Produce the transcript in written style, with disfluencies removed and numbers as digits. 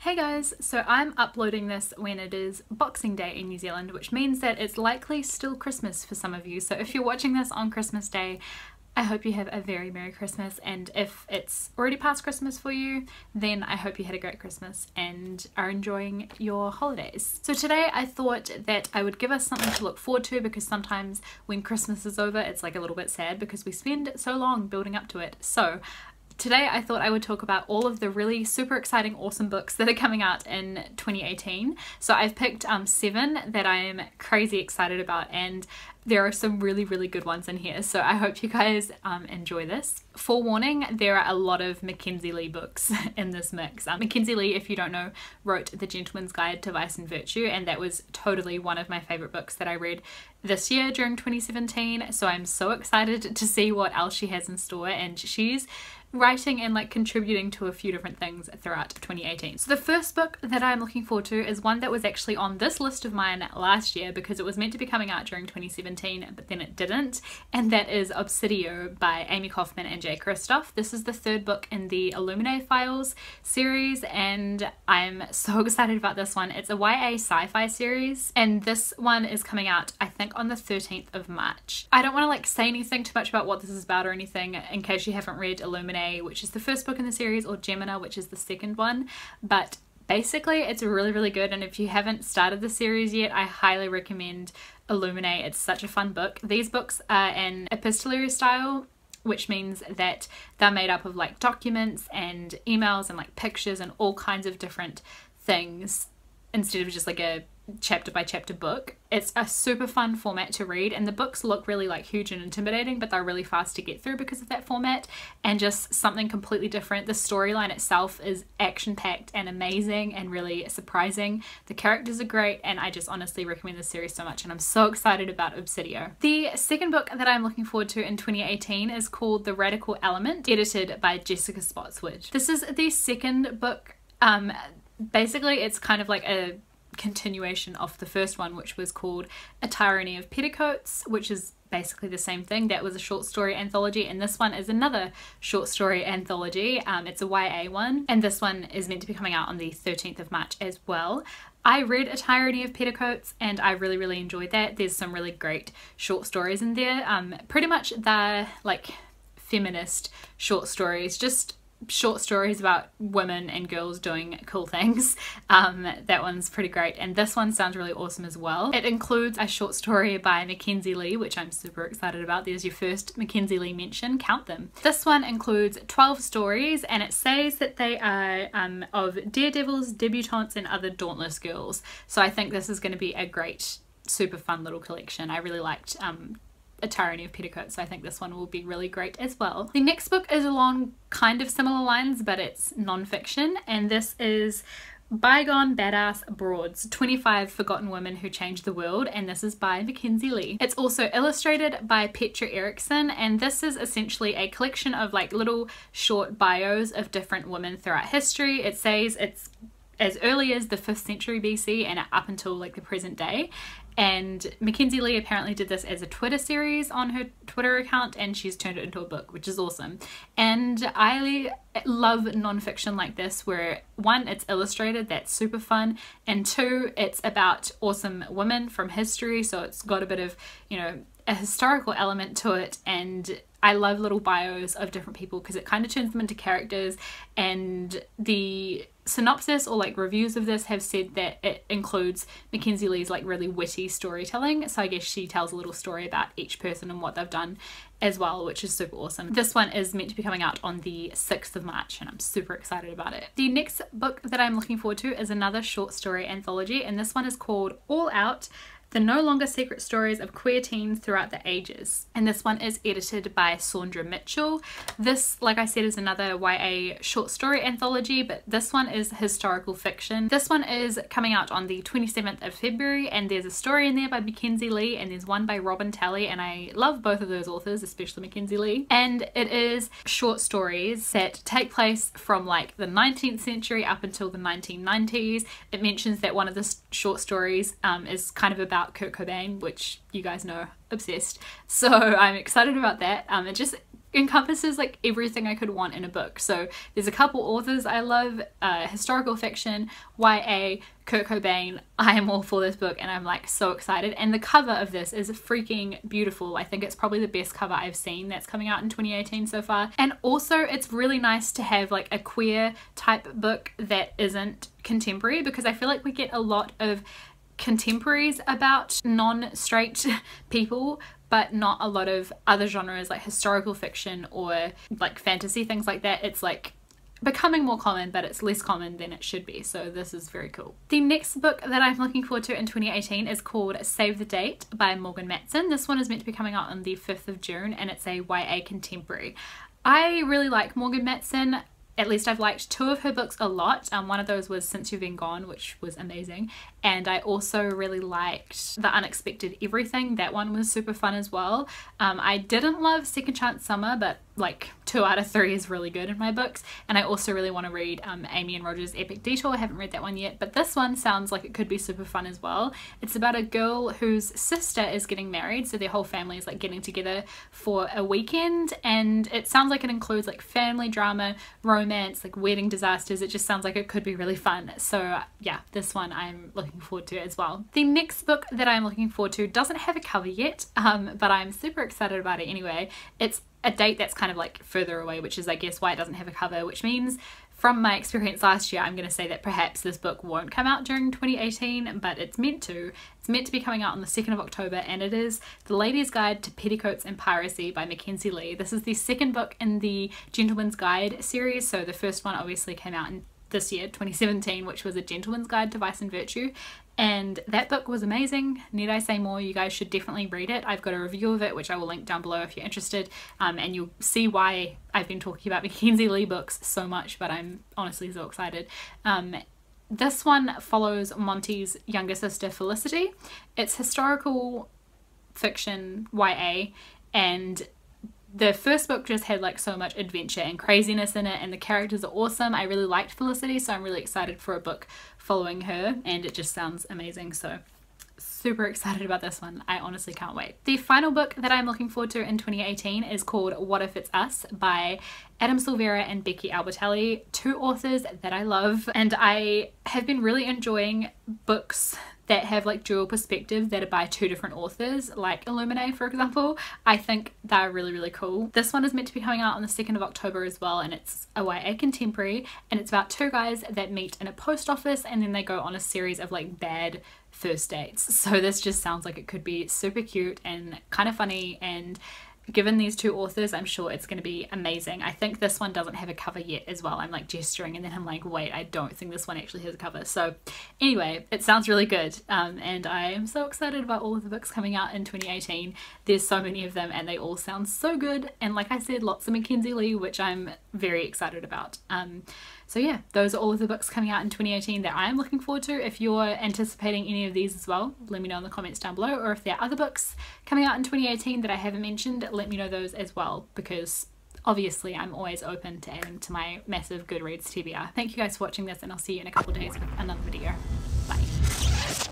Hey guys, so I'm uploading this when it is Boxing Day in New Zealand, which means that it's likely still Christmas for some of you. So if you're watching this on Christmas Day, I hope you have a very Merry Christmas, and if it's already past Christmas for you, then I hope you had a great Christmas and are enjoying your holidays. So today I thought that I would give us something to look forward to, because sometimes when Christmas is over it's like a little bit sad because we spend so long building up to it. So today I thought I would talk about all of the really super exciting, awesome books that are coming out in 2018. So I've picked 7 that I am crazy excited about, and there are some really good ones in here. So I hope you guys enjoy this. Forewarning, there are a lot of Mackenzie Lee books in this mix. Mackenzie Lee, if you don't know, wrote The Gentleman's Guide to Vice and Virtue, and that was totally one of my favourite books that I read this year during 2017. So I'm so excited to see what else she has in store, and she's writing and like contributing to a few different things throughout 2018. So the first book that I'm looking forward to is one that was actually on this list of mine last year because it was meant to be coming out during 2017, but then it didn't, and that is Obsidio by Amy Kaufman and Jay Kristoff. This is the 3rd book in the Illuminae Files series, and I'm so excited about this one. It's a YA sci-fi series, and this one is coming out I think on the 13th of March. I don't want to like say anything too much about what this is about or anything in case you haven't read Illuminae, which is the 1st book in the series, or Gemina, which is the 2nd one, but basically it's really good, and if you haven't started the series yet, I highly recommend Illuminae. It's such a fun book. These books are in epistolary style, which means that they're made up of like documents and emails and like pictures and all kinds of different things instead of just like a chapter by chapter book. It's a super fun format to read, and the books look really like huge and intimidating, but they're really fast to get through because of that format, and just something completely different. The storyline itself is action-packed and amazing and really surprising. The characters are great, and I just honestly recommend this series so much, and I'm so excited about Obsidio. The 2nd book that I'm looking forward to in 2018 is called The Radical Element, edited by Jessica Spotswood. This is the 2nd book. Basically it's kind of like a continuation of the 1st one, which was called A Tyranny of Petticoats, which is basically the same thing. That was a short story anthology, and this one is another short story anthology. It's a YA one, and this one is meant to be coming out on the 13th of March as well. I read A Tyranny of Petticoats and I really enjoyed that. There's some really great short stories in there. Pretty much they're like feminist short stories, just short stories about women and girls doing cool things. That one's pretty great, and this one sounds really awesome as well. It includes a short story by Mackenzie Lee, which I'm super excited about. There's your first Mackenzie Lee mention, count them. This one includes 12 stories, and it says that they are of daredevils, debutantes, and other dauntless girls. So I think this is going to be a great, super fun little collection. I really liked A Tyranny of Petticoats, so I think this one will be really great as well. The next book is along kind of similar lines, but it's non-fiction, and this is Bygone Badass Broads, 25 Forgotten Women Who Changed the World, and this is by Mackenzie Lee. It's also illustrated by Petra Eriksson, and this is essentially a collection of like little short bios of different women throughout history. It says it's as early as the 5th century BC and up until like the present day. And Mackenzie Lee apparently did this as a Twitter series on her Twitter account, and she's turned it into a book, which is awesome. And I love non-fiction like this, where 1, it's illustrated, that's super fun, and 2, it's about awesome women from history, so it's got a bit of, you know, a historical element to it. And I love little bios of different people because it kind of turns them into characters, and the synopsis or like reviews of this have said that it includes Mackenzie Lee's like really witty storytelling, so I guess she tells a little story about each person and what they've done as well, which is super awesome. This one is meant to be coming out on the 6th of March, and I'm super excited about it. The next book that I'm looking forward to is another short story anthology, and this one is called All Out: The No Longer Secret Stories of Queer Teens Throughout the Ages, and this one is edited by Saundra Mitchell. This, like I said, is another YA short story anthology, but this one is historical fiction. This one is coming out on the 27th of February, and there's a story in there by Mackenzie Lee, and there's one by Robin Talley, and I love both of those authors, especially Mackenzie Lee. And it is short stories that take place from like the 19th century up until the 1990s. It mentions that one of the short stories is kind of about Kurt Cobain, which you guys know, obsessed. So I'm excited about that. It just encompasses like everything I could want in a book. So there's a couple authors I love, historical fiction, YA, Kurt Cobain. I am all for this book and I'm like so excited, and the cover of this is freaking beautiful. I think it's probably the best cover I've seen that's coming out in 2018 so far. And also it's really nice to have like a queer type book that isn't contemporary, because I feel like we get a lot of contemporaries about non-straight people, but not a lot of other genres like historical fiction or like fantasy, things like that. It's like becoming more common, but it's less common than it should be, so this is very cool. The next book that I'm looking forward to in 2018 is called Save the Date by Morgan Matson. This one is meant to be coming out on the 5th of June and it's a YA contemporary. I really like Morgan Matson. At least I've liked 2 of her books a lot. One of those was Since You've Been Gone, which was amazing. And I also really liked The Unexpected Everything. That one was super fun as well. I didn't love Second Chance Summer, but like 2 out of 3 is really good in my books. And I also really want to read Amy and Roger's Epic Detour. I haven't read that one yet, but this one sounds like it could be super fun as well. It's about a girl whose sister is getting married, so their whole family is like getting together for a weekend, and it sounds like it includes like family drama, romance, like wedding disasters. It just sounds like it could be really fun. So yeah, this one I'm looking forward to as well. The next book that I'm looking forward to doesn't have a cover yet, but I'm super excited about it anyway. It's a date that's kind of like further away, which is I guess why it doesn't have a cover, which means from my experience last year I'm going to say that perhaps this book won't come out during 2018, but it's meant to. It's meant to be coming out on the 2nd of October, and it is The Lady's Guide to Petticoats and Piracy by Mackenzie Lee. This is the second book in the Gentleman's Guide series, so the first one obviously came out in this year, 2017, which was A Gentleman's Guide to Vice and Virtue, and that book was amazing. Need I say more? You guys should definitely read it. I've got a review of it which I will link down below if you're interested, and you'll see why I've been talking about Mackenzie Lee books so much, but I'm honestly so excited. This one follows Monty's younger sister Felicity. It's historical fiction YA, and the first book just had like so much adventure and craziness in it, and the characters are awesome. I really liked Felicity, so I'm really excited for a book following her, and it just sounds amazing, so super excited about this one. I honestly can't wait. The final book that I'm looking forward to in 2018 is called What If It's Us by Adam Silvera and Becky Albertalli, 2 authors that I love, and I have been really enjoying books that have like dual perspective that are by 2 different authors, like Illuminae for example. I think they're really, really cool. This one is meant to be coming out on the 2nd of October as well, and it's a YA contemporary, and it's about 2 guys that meet in a post office and then they go on a series of like bad first dates. So this just sounds like it could be super cute and kind of funny, and given these 2 authors, I'm sure it's going to be amazing. I think this one doesn't have a cover yet as well. I'm like gesturing and then I'm like, wait, I don't think this one actually has a cover. So anyway, it sounds really good, and I am so excited about all of the books coming out in 2018. There's so many of them and they all sound so good, and like I said, lots of Mackenzie Lee, which I'm very excited about. So yeah, those are all of the books coming out in 2018 that I'm looking forward to. If you're anticipating any of these as well, let me know in the comments down below, or if there are other books coming out in 2018 that I haven't mentioned, let me know those as well, because obviously I'm always open to adding to my massive Goodreads TBR. Thank you guys for watching this, and I'll see you in a couple of days with another video. Bye.